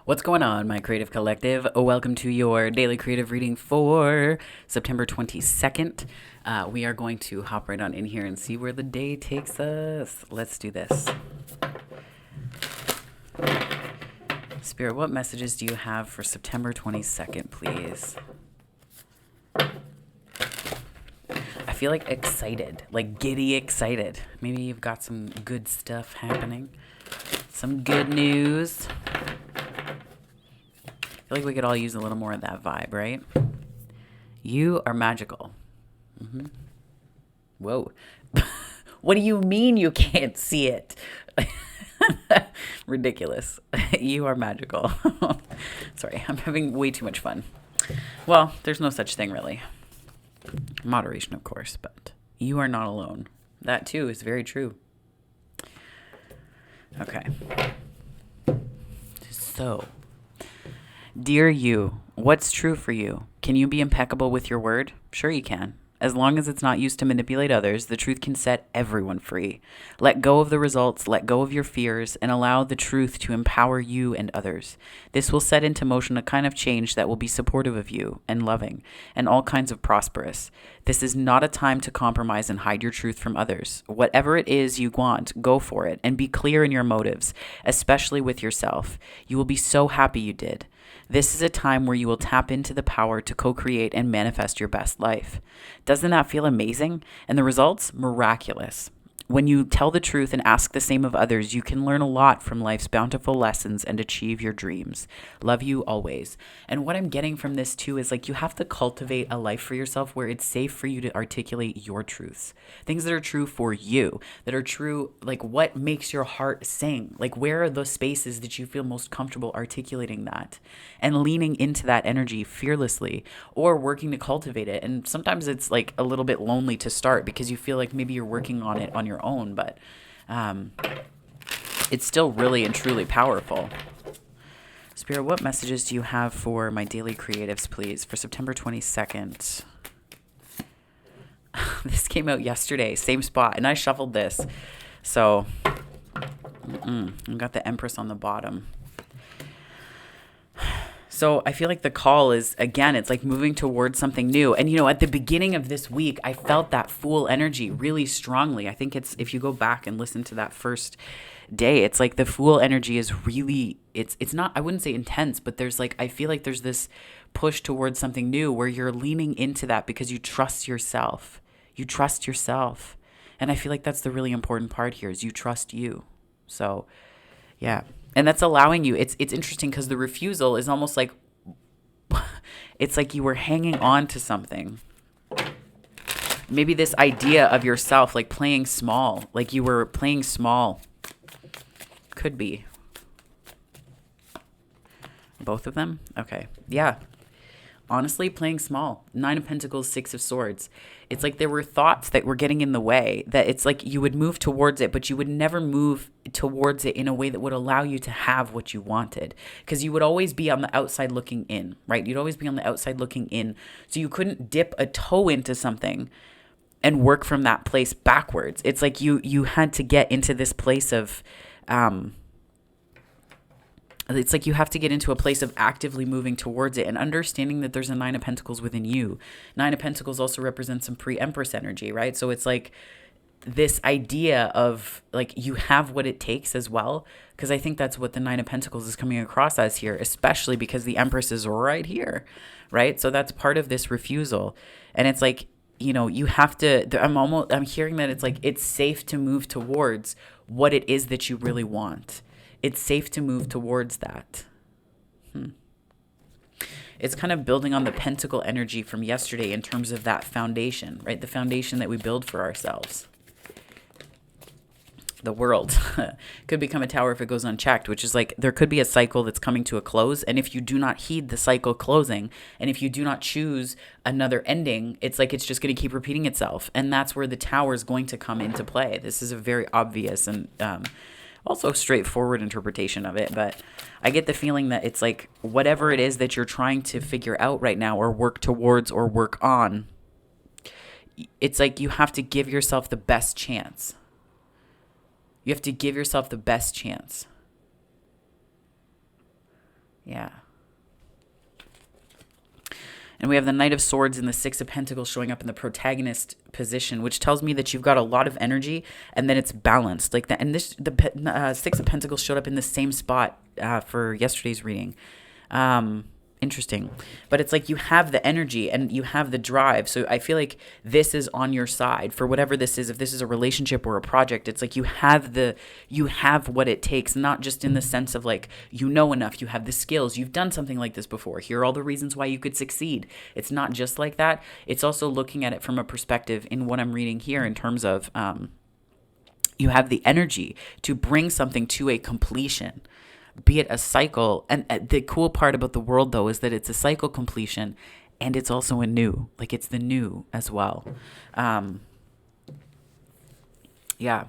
What's going on, my creative collective? Welcome to your daily creative reading for September 22nd. We are going to hop right on in here and see where the day takes us. Let's do this. Spirit, what messages do you have for September 22nd, please? I feel like excited, like giddy excited. Maybe you've got some good stuff happening, some good news. I feel like we could all use a little more of that vibe, right? You are magical. Whoa. What do you mean you can't see it? Ridiculous. You are magical. Sorry, I'm having way too much fun. Well, there's no such thing really. Moderation, of course, but you are not alone. That too is very true. Okay. So, dear you, what's true for you? Can you be impeccable with your word? Sure you can. As long as it's not used to manipulate others, the truth can set everyone free. Let go of the results, let go of your fears, and allow the truth to empower you and others. This will set into motion a kind of change that will be supportive of you and loving, and all kinds of prosperous. This is not a time to compromise and hide your truth from others. Whatever it is you want, go for it, and be clear in your motives, especially with yourself. You will be so happy you did. This is a time where you will tap into the power to co-create and manifest your best life. Doesn't that feel amazing? And the results? Miraculous. When you tell the truth and ask the same of others, you can learn a lot from life's bountiful lessons and achieve your dreams. Love you always. And what I'm getting from this too is like you have to cultivate a life for yourself where it's safe for you to articulate your truths. Things that are true for you, that are true, like what makes your heart sing? Like where are those spaces that you feel most comfortable articulating that? And leaning into that energy fearlessly or working to cultivate it. And sometimes it's like a little bit lonely to start because you feel like maybe you're working on it on your own, but it's still really and truly powerful. Spirit, what messages do you have for my daily creatives, please, for September 22nd? This came out yesterday, same spot, and I shuffled this. So, I got the Empress on the bottom. So I feel like the call is, again, it's like moving towards something new. And, you know, at the beginning of this week, I felt that Fool energy really strongly. I think it's, if you go back and listen to that first day, it's like the Fool energy is really, it's not, I wouldn't say intense, but there's like, I feel like there's this push towards something new where you're leaning into that because you trust yourself. You trust yourself. And I feel like that's the really important part here is you trust you. So, yeah. And that's allowing you, it's interesting because the refusal is almost like, it's like you were hanging on to something. Maybe this idea of yourself, like playing small, like you were playing small. Could be. Both of them? Okay. Yeah. Honestly, playing small. 9 of Pentacles, 6 of Swords. It's like there were thoughts that were getting in the way, that it's like you would move towards it, but you would never move towards it in a way that would allow you to have what you wanted. Because you would always be on the outside looking in, right? You'd always be on the outside looking in. So you couldn't dip a toe into something and work from that place backwards. It's like you had to get into this place of, it's like you have to get into a place of actively moving towards it and understanding that there's a 9 of Pentacles within you. 9 of Pentacles also represents some pre-Empress energy, right? So it's like this idea of like you have what it takes as well, because I think that's what the 9 of Pentacles is coming across as here, especially because the Empress is right here, right? So that's part of this refusal. And it's like, you know, you have to, I'm hearing that it's like it's safe to move towards what it is that you really want. It's safe to move towards that. It's kind of building on the Pentacle energy from yesterday in terms of that foundation, right? The foundation that we build for ourselves. The world could become a tower if it goes unchecked, which is like there could be a cycle that's coming to a close. And if you do not heed the cycle closing, and if you do not choose another ending, it's like it's just going to keep repeating itself. And that's where the tower is going to come into play. This is a very obvious and also straightforward interpretation of it, but I get the feeling that it's like whatever it is that you're trying to figure out right now or work towards or work on, it's like you have to give yourself the best chance. You have to give yourself the best chance. Yeah. And we have the Knight of Swords and the Six of Pentacles showing up in the protagonist position, which tells me that you've got a lot of energy and then it's balanced. Like that, and the Six of Pentacles showed up in the same spot for yesterday's reading. Interesting. But it's like you have the energy and you have the drive. So I feel like this is on your side for whatever this is. If this is a relationship or a project, it's like you have what it takes, not just in the sense of like, you know enough, you have the skills, you've done something like this before. Here are all the reasons why you could succeed. It's not just like that. It's also looking at it from a perspective in what I'm reading here in terms of you have the energy to bring something to a completion, be it a cycle. And the cool part about the world, though, is that it's a cycle completion and it's also a new. Like, it's the new as well. Yeah.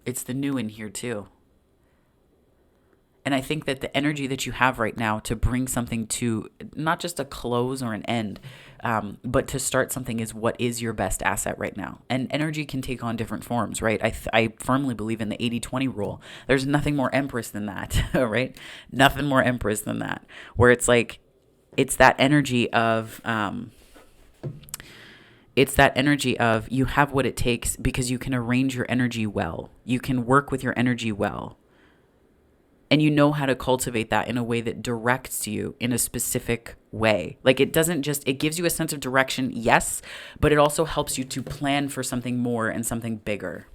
It's the new in here, too. And I think that the energy that you have right now to bring something to not just a close or an end, but to start something is what is your best asset right now. And energy can take on different forms, right? I firmly believe in the 80-20 rule. There's nothing more empress than that, right? Nothing more empress than that, where it's like, it's that energy of, you have what it takes because you can arrange your energy well. You can work with your energy well. And you know how to cultivate that in a way that directs you in a specific way. Like, it doesn't just, it gives you a sense of direction, yes, but it also helps you to plan for something more and something bigger.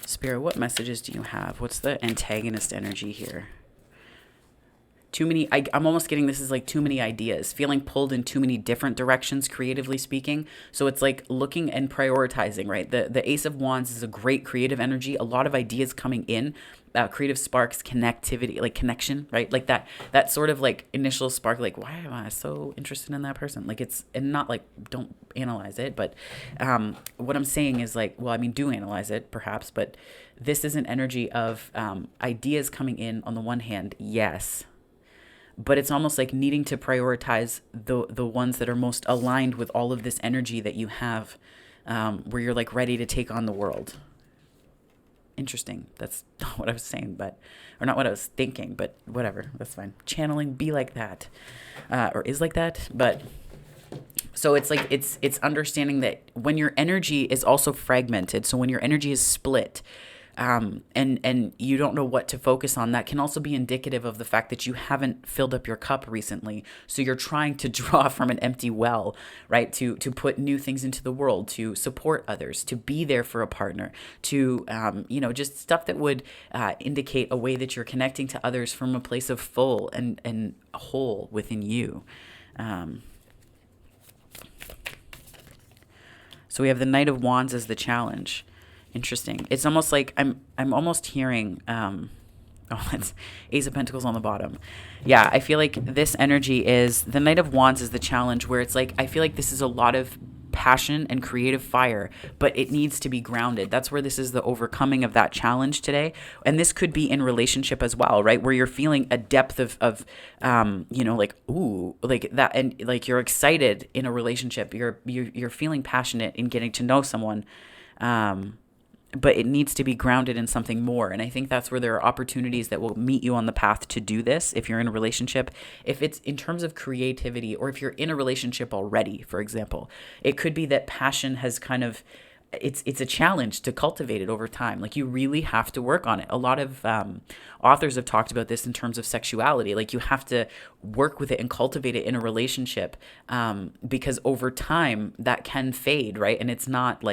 Spirit, what messages do you have? What's the antagonist energy here? Too many, I'm almost getting this is like too many ideas, feeling pulled in too many different directions, creatively speaking. So it's like looking and prioritizing, right? The Ace of Wands is a great creative energy, a lot of ideas coming in, creative sparks, connectivity, like connection, right? Like that sort of like initial spark, like, why am I so interested in that person? Like, it's, and not like, don't analyze it, but what I'm saying is like, well, I mean, do analyze it perhaps, but this is an energy of ideas coming in on the one hand, yes, but it's almost like needing to prioritize the ones that are most aligned with all of this energy that you have, where you're like ready to take on the world. Interesting. That's not what I was saying, or not what I was thinking, but whatever. That's fine. Channeling be like that, or is like that. But so it's like, it's understanding that when your energy is also fragmented, so when your energy is split, and you don't know what to focus on, that can also be indicative of the fact that you haven't filled up your cup recently. So you're trying to draw from an empty well, right? To put new things into the world, to support others, to be there for a partner, to, just stuff that would indicate a way that you're connecting to others from a place of full and whole within you. So we have the Knight of Wands as the challenge. Interesting. It's almost like I'm almost hearing, that's Ace of Pentacles on the bottom. Yeah, I feel like this energy is, the Knight of Wands is the challenge, where it's like, I feel like this is a lot of passion and creative fire, but it needs to be grounded. That's where this is the overcoming of that challenge today. And this could be in relationship as well, right? Where you're feeling a depth of like, ooh, like that. And like, you're excited in a relationship. You're feeling passionate in getting to know someone. But it needs to be grounded in something more. And I think that's where there are opportunities that will meet you on the path to do this if you're in a relationship. If it's in terms of creativity, or if you're in a relationship already, for example, it could be that passion has kind of, it's a challenge to cultivate it over time. Like, you really have to work on it. A lot of authors have talked about this in terms of sexuality. Like, you have to work with it and cultivate it in a relationship, because over time that can fade, right? And it's not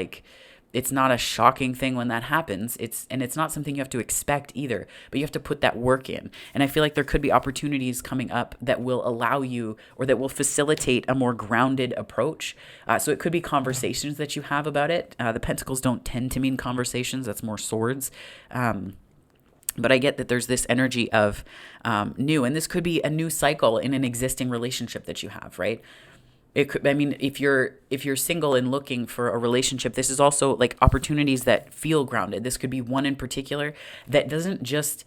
a shocking thing when that happens. It's not something you have to expect either, but you have to put that work in. And I feel like there could be opportunities coming up that will allow you, or that will facilitate a more grounded approach. So it could be conversations that you have about it. The pentacles don't tend to mean conversations. That's more swords. But I get that there's this energy of new, and this could be a new cycle in an existing relationship that you have, right? It could, I mean, if you're single and looking for a relationship, this is also like opportunities that feel grounded. This could be one in particular that doesn't just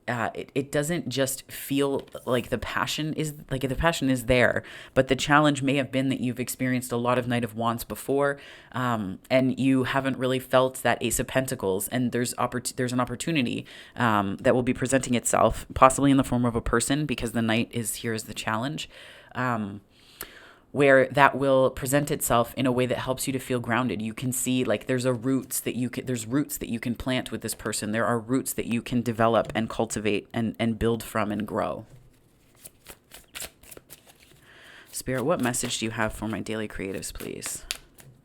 it doesn't just feel like the passion is there, but the challenge may have been that you've experienced a lot of Knight of Wands before, and you haven't really felt that Ace of Pentacles, and there's an opportunity that will be presenting itself, possibly in the form of a person, because the Knight is here as the challenge. Where that will present itself in a way that helps you to feel grounded. You can see like there's roots that you can plant with this person. There are roots that you can develop and cultivate and build from and grow. Spirit, what message do you have for my daily creatives, please?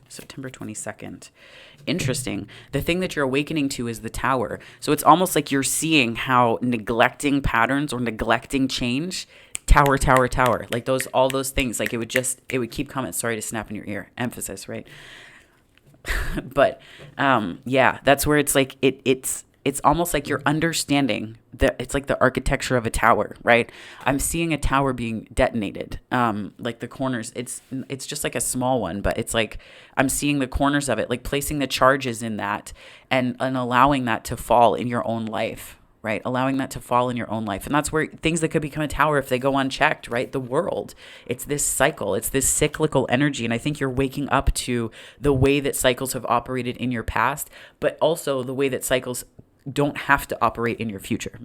September 22nd. Interesting. The thing that you're awakening to is the Tower. So it's almost like you're seeing how neglecting patterns or neglecting change, tower, like all those things, like it would keep coming. Sorry to snap in your ear. Emphasis, right? But yeah, that's where it's like it's almost like you're understanding that it's like the architecture of a tower, right? I'm seeing a tower being detonated. Like the corners, it's just like a small one, but it's like I'm seeing the corners of it, like placing the charges in that and allowing that to fall in your own life. Right? Allowing that to fall in your own life. And that's where things that could become a tower if they go unchecked, right? The world. It's this cycle. It's this cyclical energy. And I think you're waking up to the way that cycles have operated in your past, but also the way that cycles don't have to operate in your future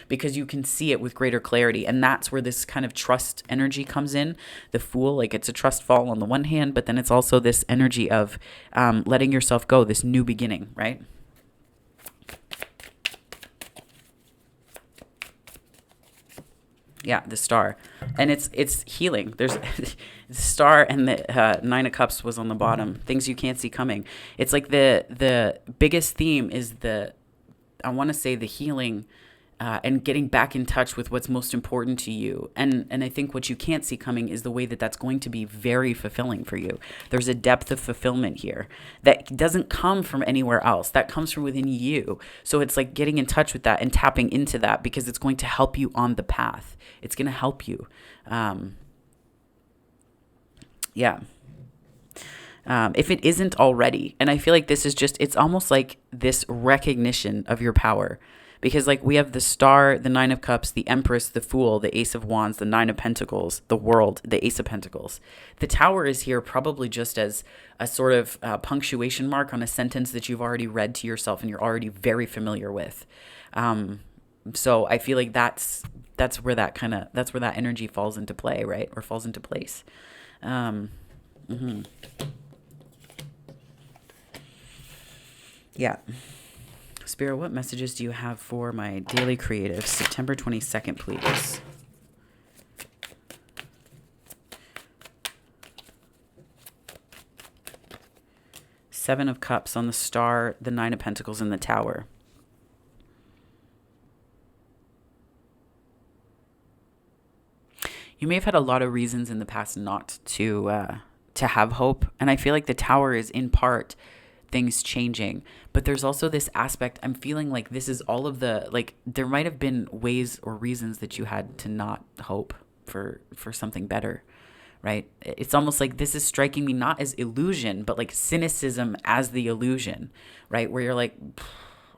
because you can see it with greater clarity. And that's where this kind of trust energy comes in. The Fool, like it's a trust fall on the one hand, but then it's also this energy of letting yourself go, this new beginning, right? Yeah, the Star. And it's healing. There's the Star, and the Nine of Cups was on the bottom. Things you can't see coming. It's like the biggest theme is I want to say the healing and getting back in touch with what's most important to you. And I think what you can't see coming is the way that that's going to be very fulfilling for you. There's a depth of fulfillment here that doesn't come from anywhere else. That comes from within you. So it's like getting in touch with that and tapping into that because it's going to help you on the path. It's going to help you. Yeah. If it isn't already. And I feel like this is it's almost like this recognition of your power. Because like we have the Star, the Nine of Cups, the Empress, the Fool, the Ace of Wands, the Nine of Pentacles, the World, the Ace of Pentacles. The Tower is here probably just as a sort of punctuation mark on a sentence that you've already read to yourself and you're already very familiar with. So I feel like that's where that energy falls into play, right? Or falls into place. Yeah. Spirit, what messages do you have for my daily creatives? September 22nd, please. Seven of Cups on the Star, the Nine of Pentacles, and the Tower. You may have had a lot of reasons in the past not to have hope, and I feel like the Tower is in part things changing, but there's also this aspect. I'm feeling like this is all of there might have been ways or reasons that you had to not hope for something better, right? It's almost like this is striking me not as illusion, but like cynicism as the illusion, right? Where you're like,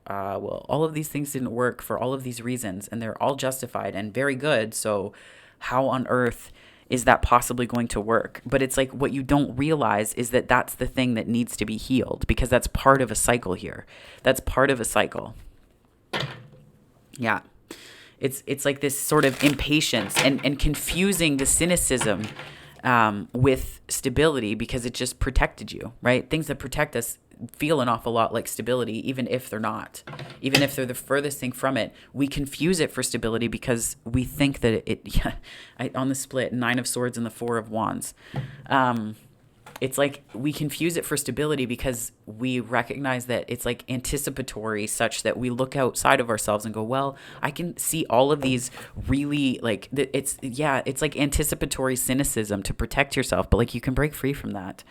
well, all of these things didn't work for all of these reasons, and they're all justified and very good. So how on earth is that possibly going to work? But it's like what you don't realize is that that's the thing that needs to be healed because that's part of a cycle here. That's part of a cycle. Yeah. It's like this sort of impatience and confusing the cynicism with stability because it just protected you, right? Things that protect us feel an awful lot like stability, even if they're not. Even if they're the furthest thing from it, we confuse it for stability because we think that on the split, Nine of Swords and the Four of Wands. It's like we confuse it for stability because we recognize that it's like anticipatory such that we look outside of ourselves and go, well, I can see all of these really like it's like anticipatory cynicism to protect yourself, but like you can break free from that.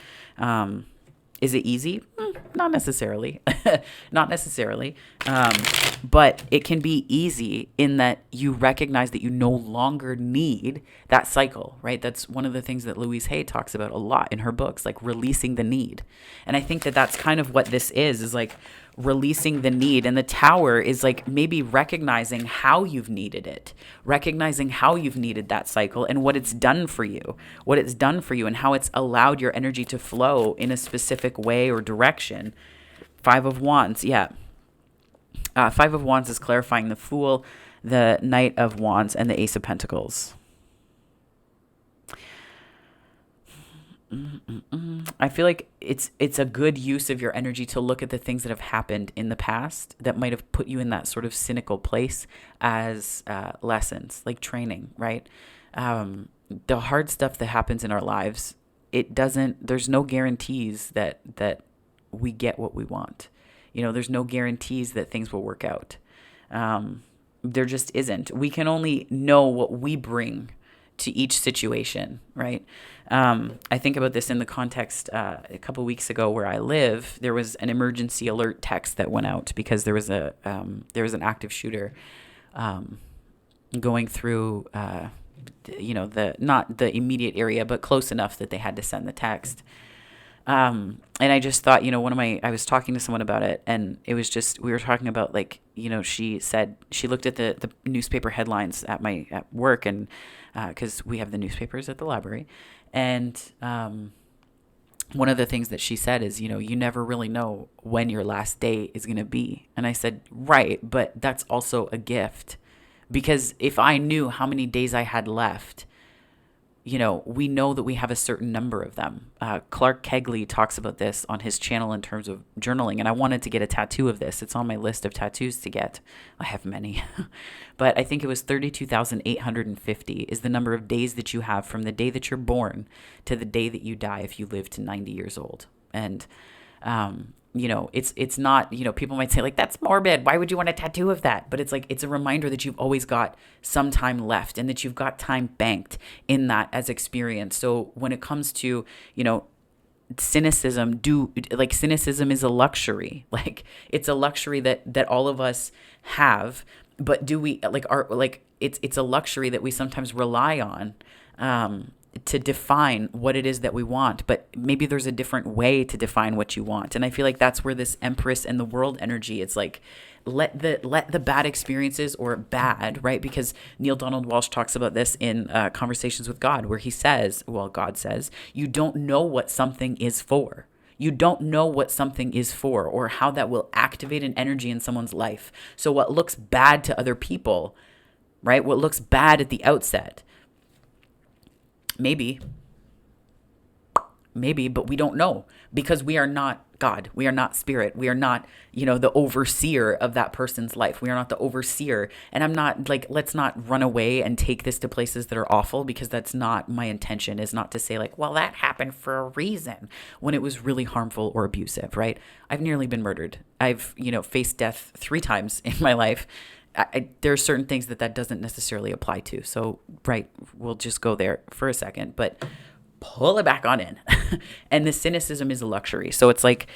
Is it easy? Not necessarily. Not necessarily. But it can be easy in that you recognize that you no longer need that cycle, right? That's one of the things that Louise Hay talks about a lot in her books, like releasing the need. And I think that that's kind of what this is like releasing the need. And the Tower is like maybe recognizing how you've needed it, recognizing how you've needed that cycle and what it's done for you, and how it's allowed your energy to flow in a specific way or direction. Five of Wands, yeah. Five of Wands is clarifying the Fool, the Knight of Wands, and the Ace of Pentacles. I feel like it's a good use of your energy to look at the things that have happened in the past that might have put you in that sort of cynical place as lessons, like training, right? The hard stuff that happens in our lives, there's no guarantees that we get what we want. There's no guarantees that things will work out. There just isn't. We can only know what we bring to each situation, right? I think about this in the context a couple weeks ago where I live. There was an emergency alert text that went out because there was an active shooter going through not the immediate area, but close enough that they had to send the text. And I just thought, I was talking to someone about it, and it was just, we were talking about she said she looked at the newspaper headlines at work, and because we have the newspapers at the library, and one of the things that she said is, you never really know when your last day is going to be. And I said, right, but that's also a gift, because if I knew how many days I had left, we know that we have a certain number of them. Clark Kegley talks about this on his channel in terms of journaling, and I wanted to get a tattoo of this. It's on my list of tattoos to get. I have many, but I think it was 32,850 is the number of days that you have from the day that you're born to the day that you die if you live to 90 years old. And it's not, people might say like, that's morbid. Why would you want a tattoo of that? But it's like, it's a reminder that you've always got some time left and that you've got time banked in that as experience. So when it comes to, cynicism is a luxury. Like it's a luxury that all of us have, but do we it's a luxury that we sometimes rely on, to define what it is that we want, but maybe there's a different way to define what you want. And I feel like that's where this Empress and the World energy, it's like, let the bad experiences, or bad, right? Because Neil Donald Walsh talks about this in Conversations with God, where God says, you don't know what something is for. You don't know what something is for, or how that will activate an energy in someone's life. So what looks bad to other people, right? What looks bad at the outset, maybe, but we don't know, because we are not God. We are not spirit. We are not, the overseer of that person's life. We are not the overseer. And I'm not like, let's not run away and take this to places that are awful, because that's not my intention, is not to say like, well, that happened for a reason, when it was really harmful or abusive, right? I've nearly been murdered. I've, faced death 3 times in my life. There are certain things that doesn't necessarily apply to. So, right, we'll just go there for a second, but pull it back on in. And the cynicism is a luxury. So it's like,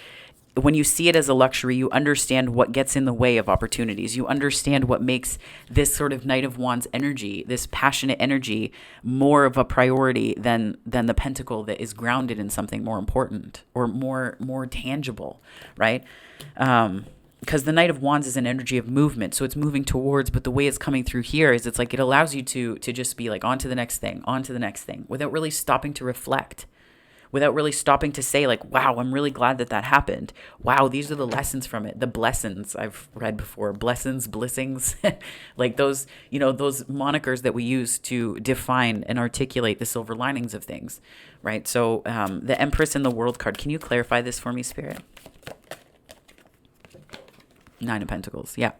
when you see it as a luxury, you understand what gets in the way of opportunities. You understand what makes this sort of Knight of Wands energy, this passionate energy, more of a priority than the Pentacle that is grounded in something more important or more tangible, right? Because the Knight of Wands is an energy of movement, so it's moving towards, but the way it's coming through here is it's like it allows you to just be like on to the next thing, without really stopping to reflect, without really stopping to say like, wow, I'm really glad that happened. Wow, these are the lessons from it. The blessings I've read before, blessings, like those, those monikers that we use to define and articulate the silver linings of things, right? So the Empress and the World card, can you clarify this for me, Spirit? 9 of Pentacles. Yeah.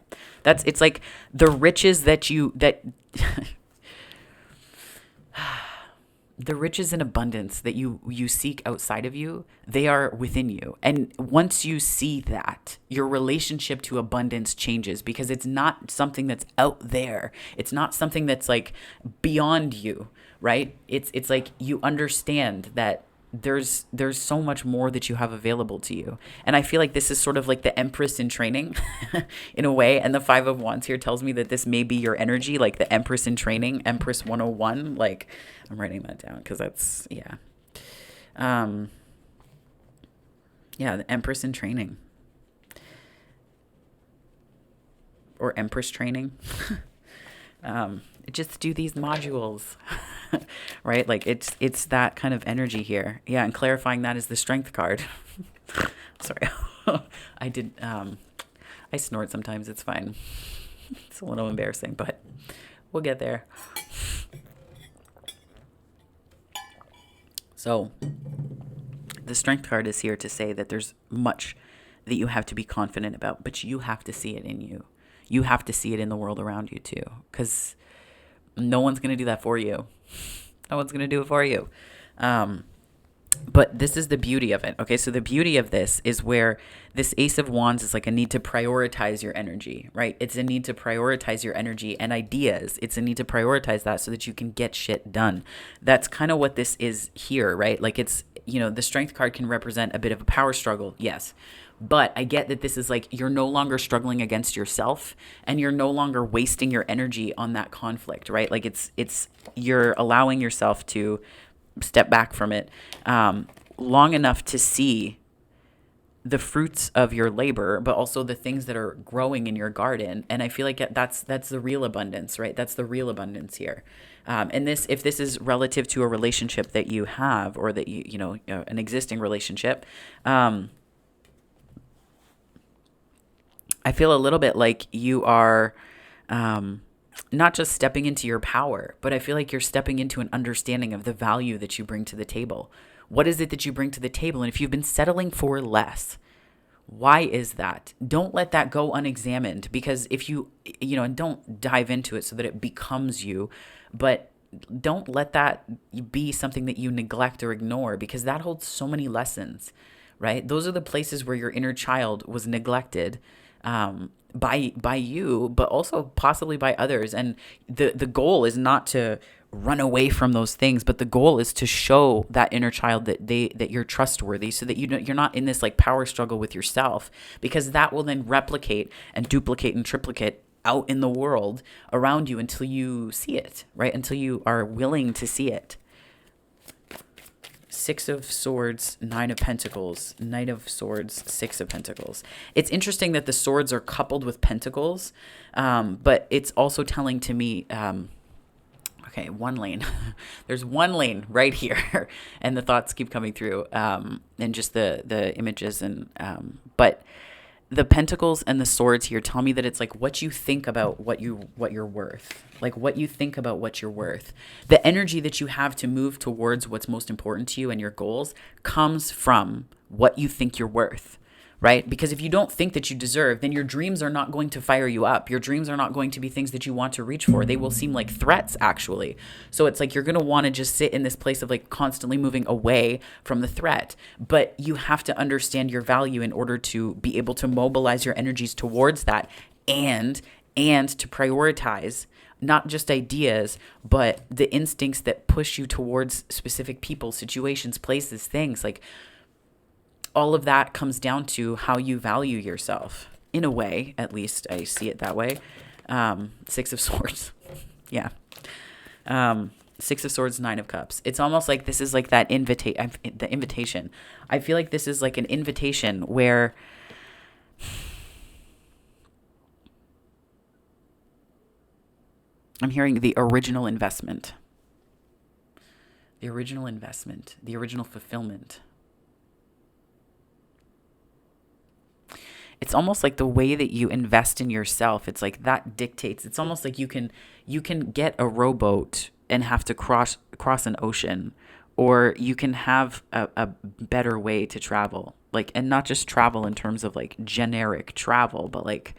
It's like the riches the riches and abundance that you seek outside of you, they are within you. And once you see that, your relationship to abundance changes, because it's not something that's out there. It's not something that's like beyond you, right? It's like you understand that there's so much more that you have available to you. And I feel like this is sort of like the Empress in training in a way. And the 5 of Wands here tells me that this may be your energy, like the Empress in training, Empress 101. Like, I'm writing that down because that's, yeah. The Empress in training. or Empress training. Just do these modules, right? Like it's that kind of energy here. Yeah, and clarifying that is the Strength card. Sorry, I did. I snort sometimes. It's fine. It's a little embarrassing, but we'll get there. So the Strength card is here to say that there's much that you have to be confident about, but you have to see it in you. You have to see it in the world around you too, because no one's going to do that for you. No one's going to do it for you. But this is the beauty of it. Okay, so the beauty of this is where this Ace of Wands is like a need to prioritize your energy, right? It's a need to prioritize your energy and ideas. It's a need to prioritize that so that you can get shit done. That's kind of what this is here, right? Like it's, the Strength card can represent a bit of a power struggle, yes. But I get that this is like you're no longer struggling against yourself and you're no longer wasting your energy on that conflict, right? Like it's you're allowing yourself to step back from it long enough to see the fruits of your labor, but also the things that are growing in your garden. And I feel like that's the real abundance, right? That's the real abundance here. And if this is relative to a relationship that you have or that an existing relationship, I feel a little bit like you are not just stepping into your power, but I feel like you're stepping into an understanding of the value that you bring to the table. What is it that you bring to the table? And if you've been settling for less, why is that? Don't let that go unexamined, because if and don't dive into it so that it becomes you, but don't let that be something that you neglect or ignore, because that holds so many lessons, right? Those are the places where your inner child was neglected by you, but also possibly by others. And the goal is not to run away from those things, but the goal is to show that inner child that you're trustworthy, so that you're not in this like power struggle with yourself, because that will then replicate and duplicate and triplicate out in the world around you until you see it, right? Until you are willing to see it. Six of Swords, Nine of Pentacles, Knight of Swords, Six of Pentacles. It's interesting that the swords are coupled with pentacles, but it's also telling to me, okay, one lane. There's one lane right here, and the thoughts keep coming through, and just the images, but the pentacles and the swords here tell me that it's like what you think about what you're worth. Like what you think about what you're worth. The energy that you have to move towards what's most important to you and your goals comes from what you think you're worth, right? Because if you don't think that you deserve, then your dreams are not going to fire you up. Your dreams are not going to be things that you want to reach for. They will seem like threats, actually. So it's like you're going to want to just sit in this place of like constantly moving away from the threat. But you have to understand your value in order to be able to mobilize your energies towards that, and to prioritize not just ideas, but the instincts that push you towards specific people, situations, places, things. Like all of that comes down to how you value yourself. In a way, at least I see it that way. Six of Swords. Yeah. Six of Swords, Nine of Cups. It's almost like this is like that the invitation. I feel like this is like an invitation where I'm hearing the original investment. The original investment. The original fulfillment. It's almost like the way that you invest in yourself. It's like that dictates. It's almost like you can get a rowboat and have to cross an ocean, or you can have a better way to travel. Like, and not just travel in terms of like generic travel, but like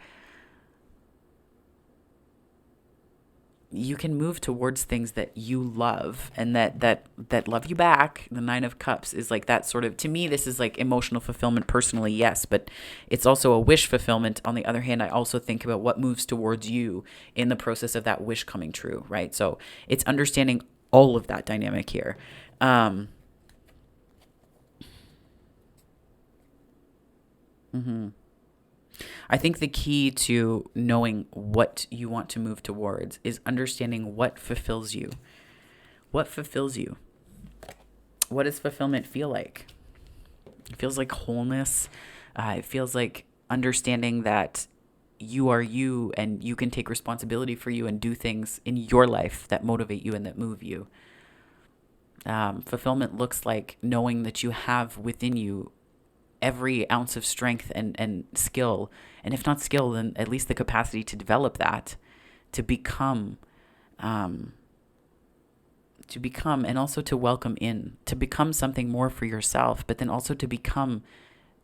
you can move towards things that you love and that love you back. The Nine of Cups is like that sort of, to me, this is like emotional fulfillment personally, yes, but it's also a wish fulfillment. On the other hand, I also think about what moves towards you in the process of that wish coming true, right? So it's understanding all of that dynamic here. I think the key to knowing what you want to move towards is understanding what fulfills you. What fulfills you? What does fulfillment feel like? It feels like wholeness. It feels like understanding that you are you, and you can take responsibility for you and do things in your life that motivate you and that move you. Fulfillment looks like knowing that you have within you every ounce of strength and skill, and if not skill, then at least the capacity to develop that, to become, and also to welcome in, to become something more for yourself, but then also to become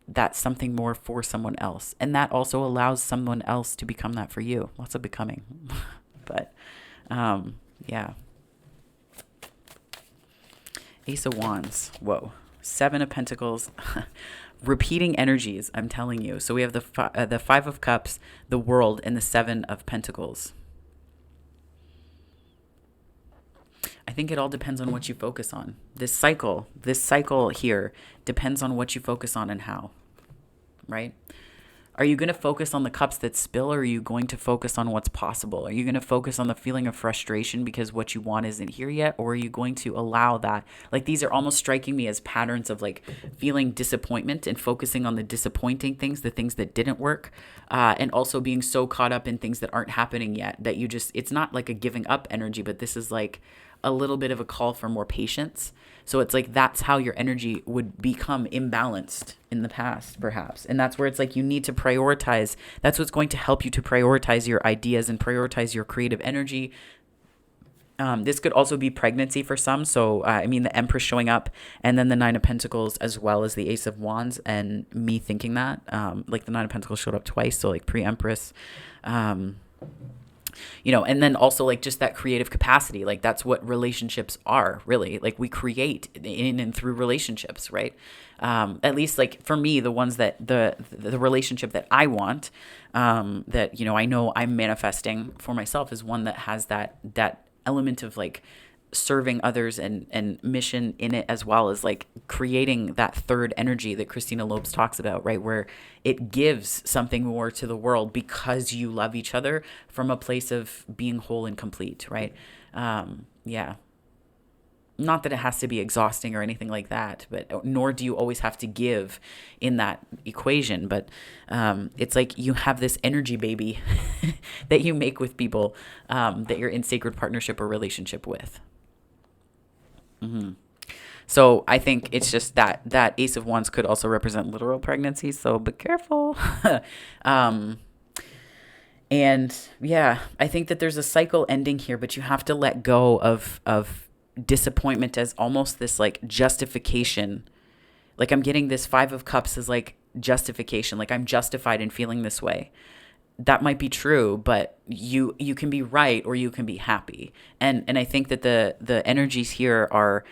that something more for someone else. And that also allows someone else to become that for you. Lots of becoming. But yeah. Ace of Wands. Whoa. Seven of Pentacles. Repeating energies, I'm telling you. So we have the Five of Cups, the World, and the Seven of Pentacles. I think it all depends on what you focus on. This cycle here depends on what you focus on and how, right? Are you going to focus on the cups that spill, or are you going to focus on what's possible? Are you going to focus on the feeling of frustration because what you want isn't here yet? Or are you going to allow that? Like, these are almost striking me as patterns of like feeling disappointment and focusing on the disappointing things, the things that didn't work, and also being so caught up in things that aren't happening yet that you just, it's not like a giving up energy, but this is like a little bit of a call for more patience. So it's like that's how your energy would become imbalanced in the past, perhaps. And that's where it's like you need to prioritize. That's what's going to help you to prioritize your ideas and prioritize your creative energy. This could also be pregnancy for some. So, the Empress showing up, and then the Nine of Pentacles, as well as the Ace of Wands, and me thinking that, like the Nine of Pentacles showed up twice. So like pre-Empress, and then also like just that creative capacity, like that's what relationships are really. Like we create in and through relationships, right? At least like for me, the ones that the relationship that I want, that, I know I'm manifesting for myself is one that has that element of like serving others and mission in it, as well as like creating that third energy that Christina Lopes talks about, right? Where it gives something more to the world because you love each other from a place of being whole and complete, right? Yeah. Not that it has to be exhausting or anything like that, but nor do you always have to give in that equation. But it's like you have this energy baby that you make with people that you're in sacred partnership or relationship with. So I think it's just that Ace of Wands could also represent literal pregnancy. So be careful. And yeah, I think that there's a cycle ending here, but you have to let go of disappointment as almost this like justification. Like I'm getting this Five of Cups as like justification. Like I'm justified in feeling this way. That might be true, but you can be right or you can be happy. And I think that the energies here are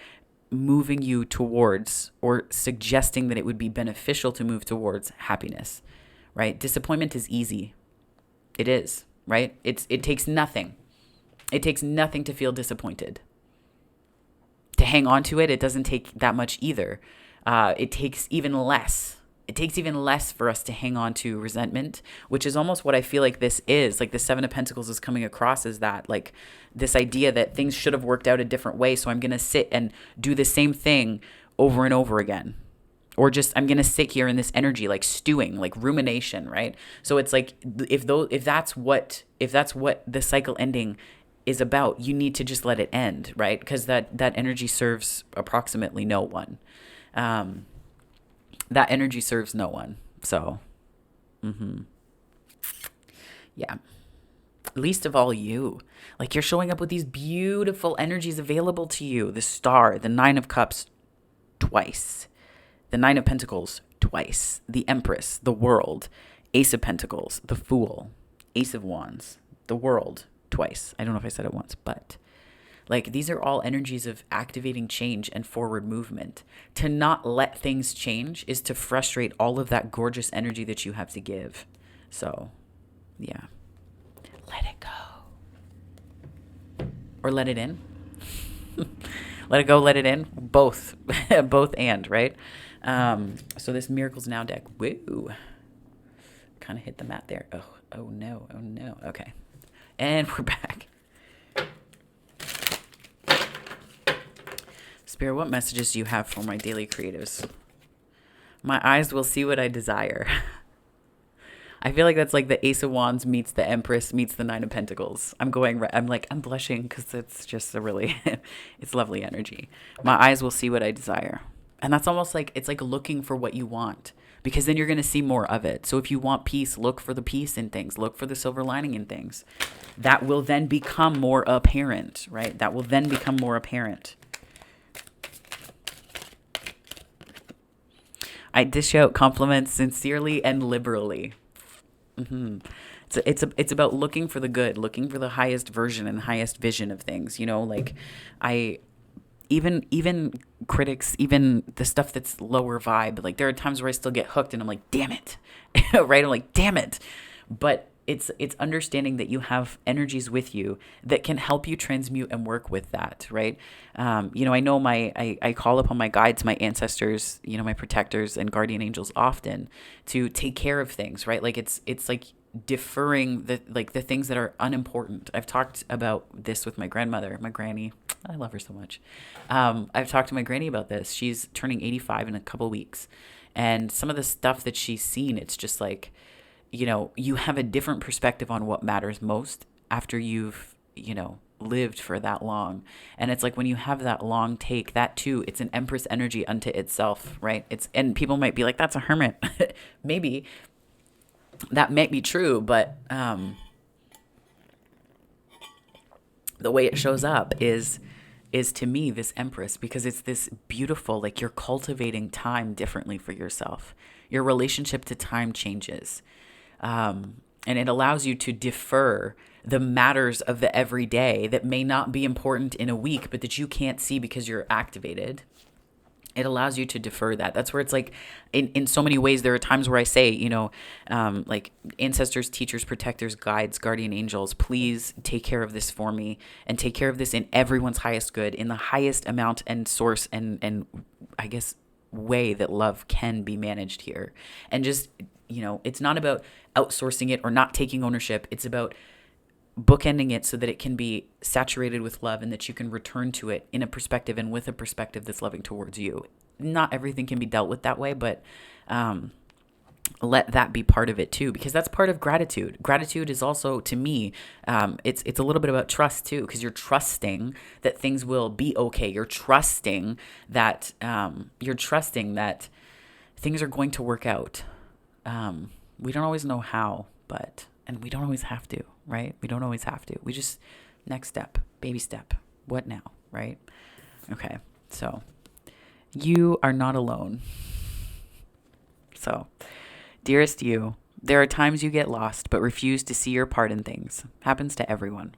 moving you towards, or suggesting that it would be beneficial to move towards happiness, right? Disappointment is easy. It is, right? It takes nothing. It takes nothing to feel disappointed. To hang on to it, it doesn't take that much either. It takes even less. It takes even less for us to hang on to resentment, which is almost what I feel like this is. Like the Seven of Pentacles is coming across as that, like this idea that things should have worked out a different way. So I'm going to sit and do the same thing over and over again. Or just I'm going to sit here in this energy, like stewing, like rumination, right? So it's like if that's what the cycle ending is about, you need to just let it end, right? Because that energy serves approximately no one. That energy serves no one. So, yeah. Least of all you. Like you're showing up with these beautiful energies available to you. The Star, the Nine of Cups, twice. The Nine of Pentacles, twice. The Empress, the World. Ace of Pentacles, the Fool. Ace of Wands, the World, twice. I don't know if I said it once, but like these are all energies of activating change and forward movement. To not let things change is to frustrate all of that gorgeous energy that you have to give. So, yeah. Let it go. Or let it in. Let it go, let it in. Both. Both and, right? So this Miracles Now deck. Woo. Kind of hit the mat there. Oh no. Okay. And we're back. Spirit, what messages do you have for my daily creatives? My eyes will see what I desire. I feel like that's like the Ace of Wands meets the Empress meets the Nine of Pentacles. I'm blushing because it's just a really, it's lovely energy. My eyes will see what I desire. And that's almost like, it's like looking for what you want because then you're going to see more of it. So if you want peace, look for the peace in things, look for the silver lining in things. That will then become more apparent, right? That will then become more apparent. I dish out compliments sincerely and liberally. It's about looking for the good, looking for the highest version and highest vision of things. Like I even critics, even the stuff that's lower vibe. Like there are times where I still get hooked, and I'm like, damn it, right? I'm like, damn it, but it's understanding that you have energies with you that can help you transmute and work with that, right? I know I call upon my guides, my ancestors, my protectors and guardian angels often to take care of things, right? Like it's like deferring the things that are unimportant. I've talked about this with my grandmother, my granny. I love her so much. I've talked to my granny about this. She's turning 85 in a couple weeks, and some of the stuff that she's seen, it's just like, you have a different perspective on what matters most after you've, lived for that long. And it's like when you have that long take, that too, it's an Empress energy unto itself, right? And people might be like, that's a hermit. Maybe that might be true, but the way it shows up is to me this Empress, because it's this beautiful, like you're cultivating time differently for yourself. Your relationship to time changes. And it allows you to defer the matters of the everyday that may not be important in a week, but that you can't see because you're activated. It allows you to defer that. That's where it's like, in so many ways, there are times where I say, like ancestors, teachers, protectors, guides, guardian angels, please take care of this for me and take care of this in everyone's highest good, in the highest amount and source and I guess way that love can be managed here. And just, it's not about outsourcing it or not taking ownership. It's about bookending it so that it can be saturated with love and that you can return to it in a perspective and with a perspective that's loving towards you. Not everything can be dealt with that way, but let that be part of it too, because that's part of gratitude. Gratitude is also, to me, it's a little bit about trust too, because you're trusting that things will be okay. You're trusting that things are going to work out. We don't always know how, and we don't always have to, right? We don't always have to. We just, next step, baby step. What now, right? Okay, so you are not alone. So, dearest you, there are times you get lost but refuse to see your part in things. Happens to everyone.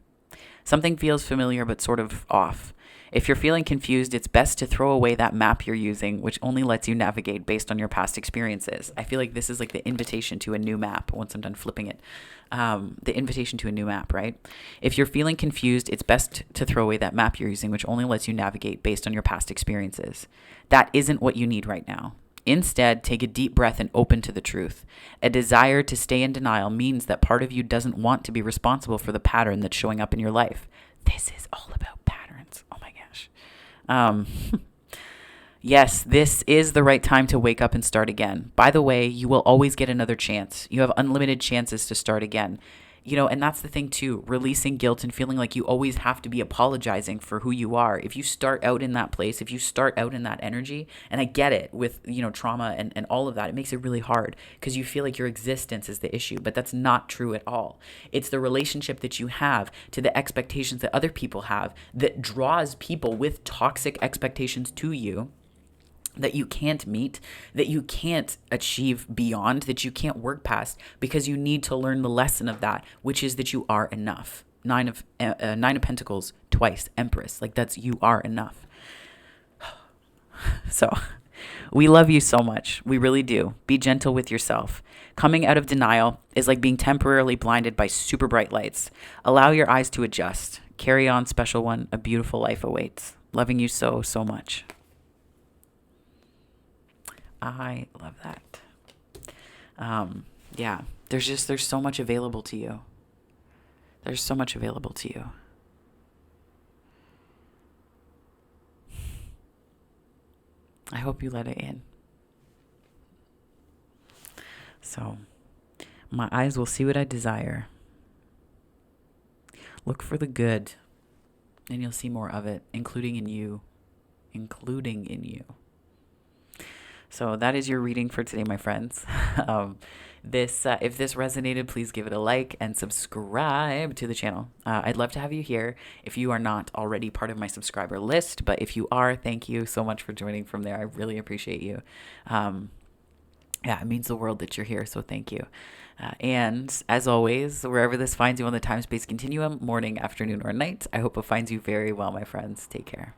Something feels familiar but sort of off. If you're feeling confused, it's best to throw away that map you're using, which only lets you navigate based on your past experiences. I feel like this is like the invitation to a new map once I'm done flipping it. The invitation to a new map, right? If you're feeling confused, it's best to throw away that map you're using, which only lets you navigate based on your past experiences. That isn't what you need right now. Instead, take a deep breath and open to the truth. A desire to stay in denial means that part of you doesn't want to be responsible for the pattern that's showing up in your life. This is all about patterns. Oh my gosh. Yes, this is the right time to wake up and start again. By the way, you will always get another chance. You have unlimited chances to start again. And that's the thing too, releasing guilt and feeling like you always have to be apologizing for who you are. If you start out in that place, if you start out in that energy, and I get it with, trauma and all of that, it makes it really hard because you feel like your existence is the issue, but that's not true at all. It's the relationship that you have to the expectations that other people have that draws people with toxic expectations to you that you can't meet, that you can't achieve beyond, that you can't work past, because you need to learn the lesson of that, which is that you are enough. Nine of Pentacles twice, Empress. Like that's, you are enough. So we love you so much. We really do. Be gentle with yourself. Coming out of denial is like being temporarily blinded by super bright lights. Allow your eyes to adjust. Carry on, special one. A beautiful life awaits. Loving you so, so much. I love that. Yeah, there's so much available to you. There's so much available to you. I hope you let it in. So, My eyes will see what I desire. Look for the good, and you'll see more of it, including in you. Including in you. So that is your reading for today, my friends. If this resonated, please give it a like and subscribe to the channel. I'd love to have you here if you are not already part of my subscriber list, but if you are, thank you so much for joining from there. I really appreciate you. Yeah, it means the world that you're here, so thank you. And as always, wherever this finds you on the time-space continuum, morning, afternoon, or night, I hope it finds you very well, my friends. Take care.